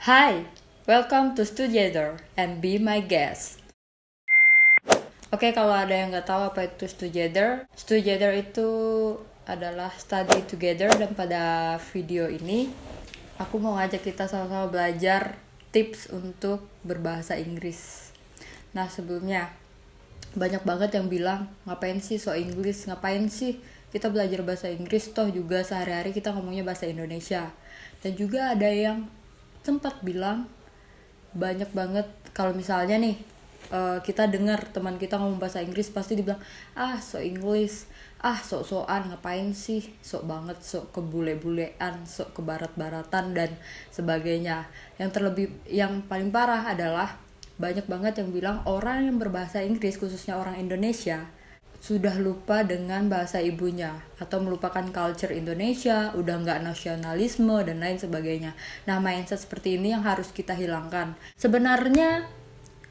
Hi, welcome to Together and be my guest. Oke, kalau ada yang nggak tahu apa itu Together itu adalah study together, dan pada video ini aku mau ngajak kita sama-sama belajar tips untuk berbahasa Inggris. Nah, sebelumnya banyak banget yang bilang, ngapain sih so Inggris, ngapain sih kita belajar bahasa Inggris, toh juga sehari-hari kita ngomongnya bahasa Indonesia. Dan juga ada yang sempat bilang, banyak banget kalau misalnya nih kita dengar teman kita ngomong bahasa Inggris, pasti dibilang, so English, sok-sokan, ngapain sih, sok banget, sok kebule-bulean, sok kebarat-baratan dan sebagainya. Yang paling parah adalah banyak banget yang bilang orang yang berbahasa Inggris, khususnya orang Indonesia, sudah lupa dengan bahasa ibunya atau melupakan culture Indonesia, udah nggak nasionalisme dan lain sebagainya. Nah, mindset seperti ini yang harus kita hilangkan. Sebenarnya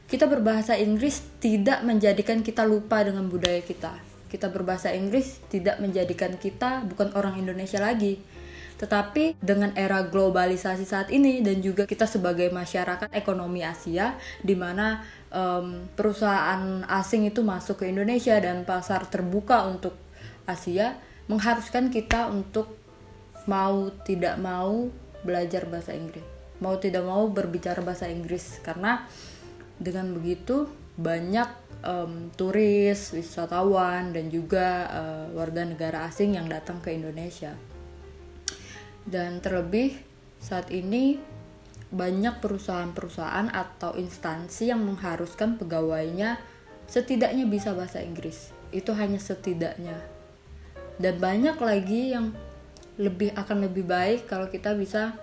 kita berbahasa Inggris tidak menjadikan kita lupa dengan budaya kita. Kita berbahasa Inggris tidak menjadikan kita bukan orang Indonesia lagi. Tetapi dengan era globalisasi saat ini, dan juga kita sebagai masyarakat ekonomi Asia, di mana perusahaan asing itu masuk ke Indonesia dan pasar terbuka untuk Asia, mengharuskan kita untuk mau tidak mau belajar bahasa Inggris, mau tidak mau berbicara bahasa Inggris, karena dengan begitu banyak turis, wisatawan, dan juga warga negara asing yang datang ke Indonesia. Dan terlebih saat ini banyak perusahaan-perusahaan atau instansi yang mengharuskan pegawainya setidaknya bisa bahasa Inggris. Itu hanya setidaknya. Dan banyak lagi yang akan lebih baik kalau kita bisa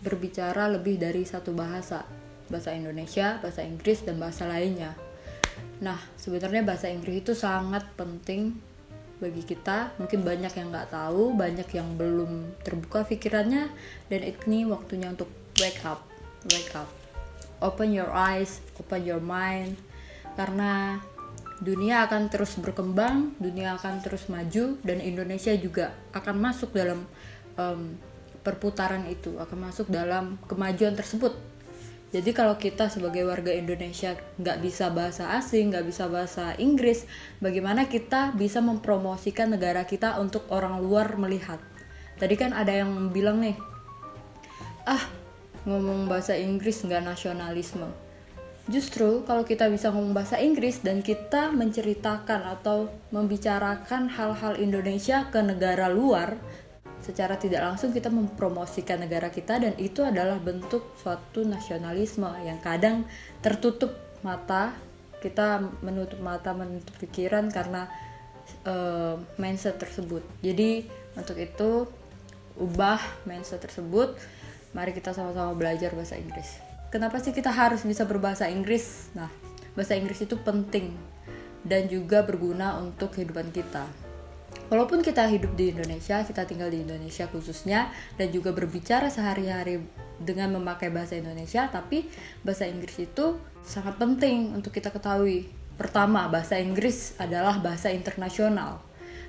berbicara lebih dari satu bahasa. Bahasa Indonesia, bahasa Inggris, dan bahasa lainnya. Nah, sebenarnya bahasa Inggris itu sangat penting bagi kita. Mungkin banyak yang nggak tahu, banyak yang belum terbuka pikirannya, dan ini waktunya untuk wake up, open your eyes, open your mind, karena dunia akan terus berkembang, dunia akan terus maju, dan Indonesia juga akan masuk dalam perputaran itu, akan masuk dalam kemajuan tersebut. Jadi kalau kita sebagai warga Indonesia nggak bisa bahasa asing, nggak bisa bahasa Inggris, bagaimana kita bisa mempromosikan negara kita untuk orang luar melihat? Tadi kan ada yang bilang nih, ngomong bahasa Inggris nggak nasionalisme. Justru kalau kita bisa ngomong bahasa Inggris dan kita menceritakan atau membicarakan hal-hal Indonesia ke negara luar, secara tidak langsung kita mempromosikan negara kita, dan itu adalah bentuk suatu nasionalisme yang kadang tertutup mata. Kita menutup mata, menutup pikiran karena mindset tersebut. Jadi untuk itu, ubah mindset tersebut. Mari kita sama-sama belajar bahasa Inggris. Kenapa sih kita harus bisa berbahasa Inggris? Nah, bahasa Inggris itu penting dan juga berguna untuk kehidupan kita. Walaupun kita hidup di Indonesia, kita tinggal di Indonesia khususnya, dan juga berbicara sehari-hari dengan memakai bahasa Indonesia, tapi bahasa Inggris itu sangat penting untuk kita ketahui. Pertama, bahasa Inggris adalah bahasa internasional.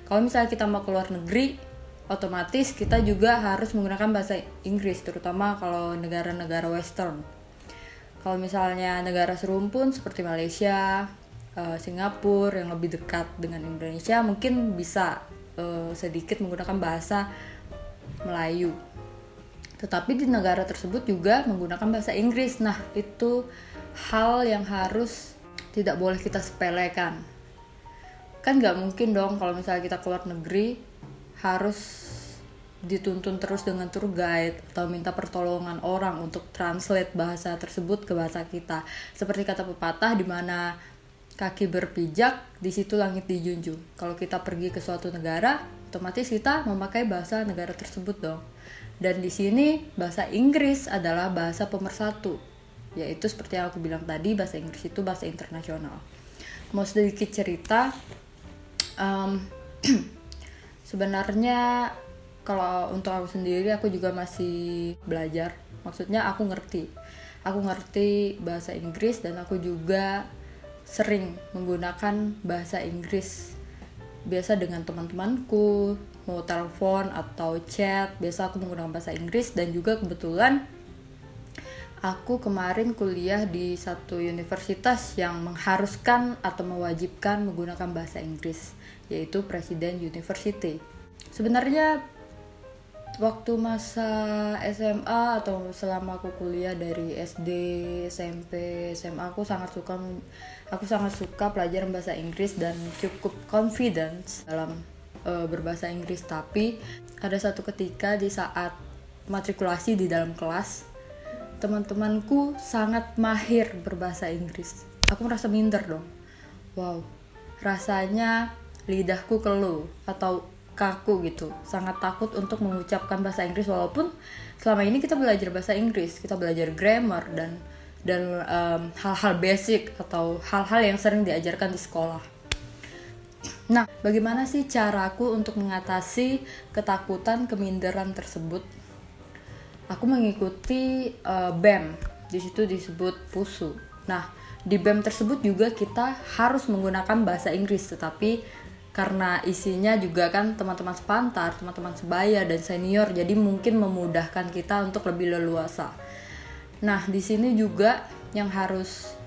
Kalau misalnya kita mau keluar negeri, otomatis kita juga harus menggunakan bahasa Inggris, terutama kalau negara-negara western. Kalau misalnya negara serumpun seperti Malaysia, Singapura yang lebih dekat dengan Indonesia, mungkin bisa sedikit menggunakan bahasa Melayu. Tetapi di negara tersebut juga menggunakan bahasa Inggris. Nah, itu hal yang harus tidak boleh kita sepelekan. Kan nggak mungkin dong kalau misalnya kita keluar negeri harus dituntun terus dengan tour guide atau minta pertolongan orang untuk translate bahasa tersebut ke bahasa kita. Seperti kata pepatah, di mana kaki berpijak, di situ langit dijunjung. Kalau kita pergi ke suatu negara, otomatis kita memakai bahasa negara tersebut dong. Dan di sini bahasa Inggris adalah bahasa pemersatu, yaitu seperti yang aku bilang tadi, bahasa Inggris itu bahasa internasional. Mau sedikit cerita, sebenarnya kalau untuk aku sendiri, aku juga masih belajar. Maksudnya aku ngerti bahasa Inggris, dan aku juga sering menggunakan bahasa Inggris. Biasa dengan teman-temanku, mau telepon atau chat, biasa aku menggunakan bahasa Inggris. Dan juga kebetulan Aku kemarin kuliah di satu universitas yang mengharuskan atau mewajibkan menggunakan bahasa Inggris, yaitu Presiden University. Sebenarnya waktu masa SMA atau selama aku kuliah dari SD, SMP, SMA, aku sangat suka pelajaran bahasa Inggris dan cukup confidence dalam berbahasa Inggris. Tapi ada satu ketika di saat matrikulasi di dalam kelas, teman-temanku sangat mahir berbahasa Inggris. Aku merasa minder dong. Wow, rasanya lidahku keluh atau kaku gitu. Sangat takut untuk mengucapkan bahasa Inggris, walaupun selama ini kita belajar bahasa Inggris, kita belajar grammar dan hal-hal basic atau hal-hal yang sering diajarkan di sekolah. Nah, bagaimana sih caraku untuk mengatasi ketakutan, keminderan tersebut? Aku mengikuti BEM, di situ disebut PUSU. Nah, di BEM tersebut juga kita harus menggunakan bahasa Inggris, tetapi karena isinya juga kan teman-teman sepantar, teman-teman sebaya dan senior, jadi mungkin memudahkan kita untuk lebih leluasa. Nah, di sini juga yang harus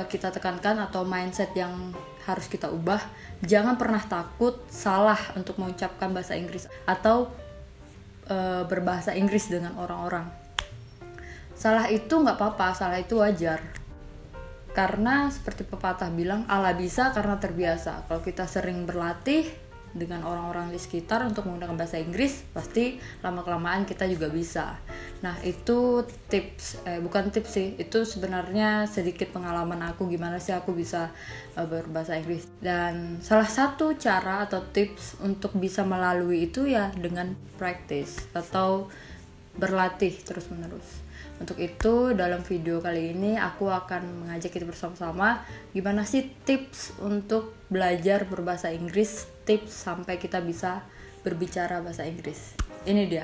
kita tekankan atau mindset yang harus kita ubah, jangan pernah takut salah untuk mengucapkan bahasa Inggris atau berbahasa Inggris dengan orang-orang. Salah itu nggak apa-apa, salah itu wajar. Karena seperti pepatah bilang, Allah bisa karena terbiasa. Kalau kita sering berlatih dengan orang-orang di sekitar untuk menggunakan bahasa Inggris, pasti lama-kelamaan kita juga bisa. Nah, itu bukan tips sih, itu sebenarnya sedikit pengalaman aku gimana sih aku bisa berbahasa Inggris. Dan salah satu cara atau tips untuk bisa melalui itu ya dengan practice atau berlatih terus-menerus. Untuk itu dalam video kali ini aku akan mengajak kita bersama-sama gimana sih tips untuk belajar berbahasa Inggris, tips sampai kita bisa berbicara bahasa Inggris. Ini dia.